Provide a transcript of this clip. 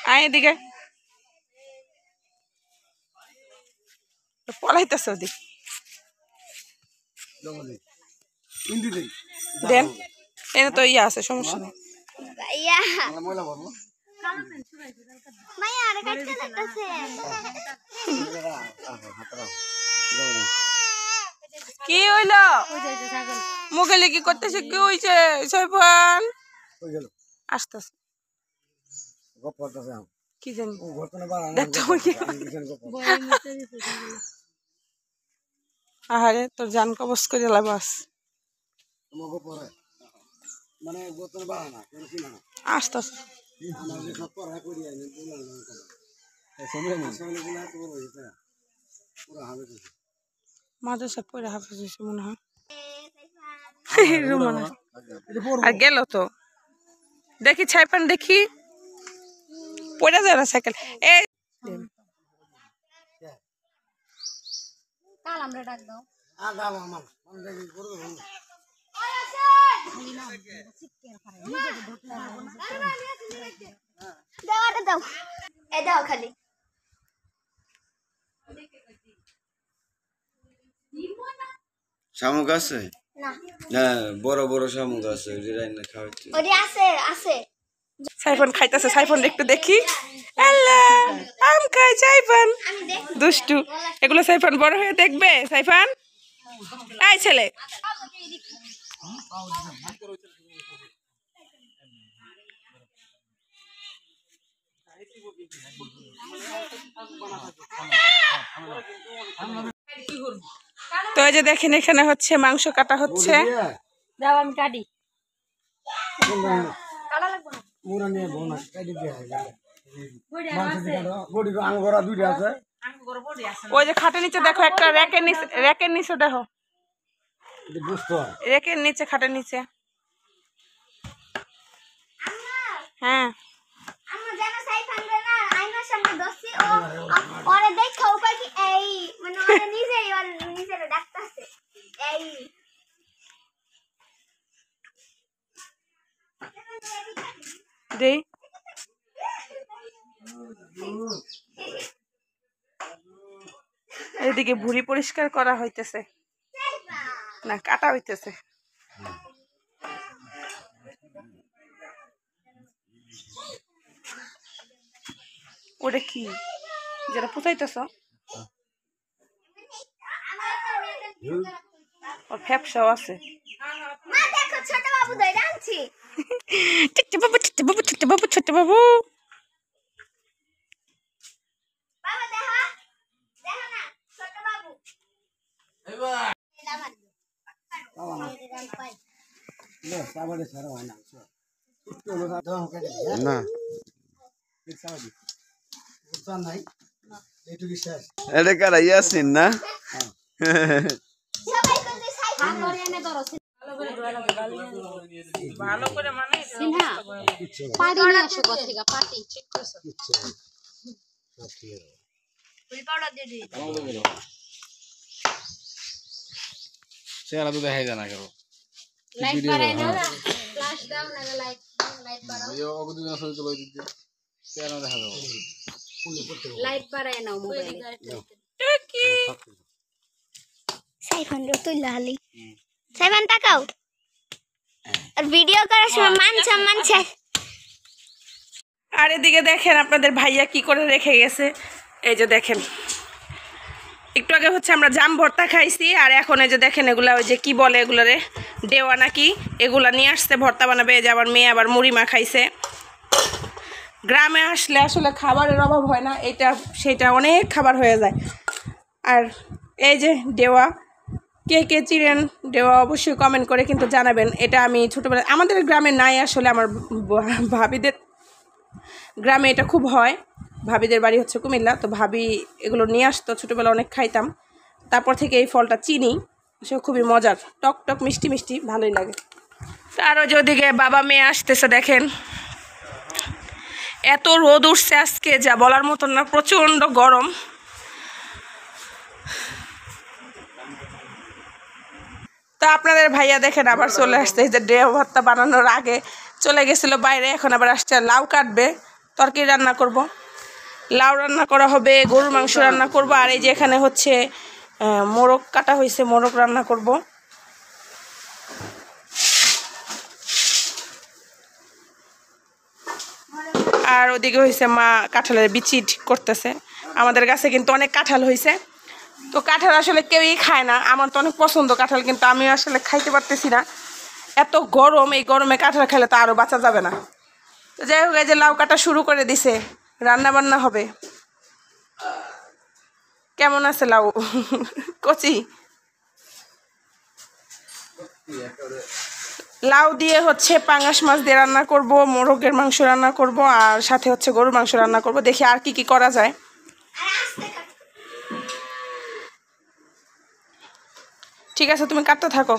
আয় এদিকে পলাইতেছ ওদিক দেন এনে তো ইয়া আছে সমস্যা নেই কি হইল মুখে কি করতেছে কি হইছে সাইফান আসতেছে কি জানি আহারে তোর জান কবজ করে লাবাস আসতেছে মাদ্রাসা পড়ে হাফেজ হয়েছে মনে হয় আর গেল তো দেখি ছাইপান দেখি পড়ে যায় না সাইকেল এই খালি শামুক আছে না বড় বড় শামুক আছে সাইফান খাইতেছে সাইফান একটু দেখি আল্লাহ আম খাই সাইফান দুষ্টু এগুলো সাইফান বড় হয়ে দেখবে সাইফান এই ছেলে তো এই যে দেখেন এখানে হচ্ছে মাংস কাটা হচ্ছে যাও আমি কাটি ওই যে খাটের নিচে দেখো একটা র্যাকের নিচে দেখো র্যাকের নিচে খাটের নিচে হ্যাঁ দেই এদিকে ভুঁড়ি পরিষ্কার করা হইতেছে না কাটা হইতেছে ওটা কি যেটা পুষাইতেছ ওর ফ্যাপসাও আছে ছোট বাবু ধরে আনছি ছোট বাবু ছোট বাবু ছোট বাবু ছোট বাবু বাবা দেখো দেখো না ছোট বাবু না এটা কারা ইয়াসিন না ভালো করে মানে পাটি নিয়ে আসো ঘর থেকে পাটি চেক করছো ফুল পাউডার দিয়ে দিই চেহারা তো দেখাই যায় না কেন লাইট বাড়াই নাও ফ্ল্যাশ দাও না লাইট বাড়াও এই অগদি না সরিতে বই দিতে চেহারা দেখা যাবে লাইট বাড়াই নাও মোবাইলে কি সাইফান তুই লালি সাইফান তাকাও আর ভিডিও করার সময় মান সম্মান চাই আর এদিকে দেখেন আপনাদের ভাইয়া কি করে রেখে গেছে এই যে দেখেন একটু আগে হচ্ছে আমরা জাম ভর্তা খাইছি আর এখন এই যে দেখেন এগুলা ওই যে কি বলে এগুলারে দেওয়া নাকি এগুলা নিয়ে আসছে ভর্তা বানাবে এই যে আবার মেয়ে আবার মুড়ি মা খাইছে গ্রামে আসলে আসলে খাবারের অভাব হয় না এটা সেটা অনেক খাবার হয়ে যায় আর এই যে দেওয়া কে কে চিনেন দেওয়া অবশ্যই কমেন্ট করে কিন্তু জানাবেন এটা আমি ছোটোবেলায় আমাদের গ্রামে নাই আসলে আমার ভাবিদের গ্রামে এটা খুব হয় ভাবিদের বাড়ি হচ্ছে কুমিল্লা তো ভাবি এগুলো নিয়ে আসতো ছোটোবেলা অনেক খাইতাম তারপর থেকে এই ফলটা চিনি সে খুবই মজার টক টক মিষ্টি মিষ্টি ভালোই লাগে তারও যদিকে বাবা মেয়ে আসতেছে দেখেন এত রোদ উঠছে আজকে যা বলার মতন না প্রচণ্ড গরম তো আপনাদের ভাইয়া দেখেন আবার চলে আসছে, এই যে ডেও ভর্তা বানানোর আগে চলে গেছিল বাইরে, এখন আবার আসছে লাউ কাটবে, তরকারি রান্না করব, লাউ রান্না করা হবে, গরুর মাংস রান্না করব, আর এই যে এখানে হচ্ছে মোরগ কাটা হয়েছে, মোরগ রান্না করব। আর ওদিকে হয়েছে মা কাঁঠালের বিচি ঠিক করতেছে। আমাদের কাছে কিন্তু অনেক কাঁঠাল হয়েছে, তো কাঁঠাল আসলে কেউই খায় না, আমার তো অনেক পছন্দ কাঁঠাল, কিন্তু আমি আসলে খাইতে পারতেছি না, এত গরম, এই গরমে কাঁঠাল খেলে তো আরও বাঁচা যাবে না। তো যাই হোক, এই যে লাউ কাটা শুরু করে দিছে, রান্না বান্না হবে। কেমন আছে লাউ? কচি লাউ দিয়ে হচ্ছে পাঙ্গাস মাছ দিয়ে রান্না করব, মোরগের মাংস রান্না করব, আর সাথে হচ্ছে গরুর মাংস রান্না করব। দেখি আর কি কি করা যায়। ঠিক আছে, তুমি কাটতে থাকো।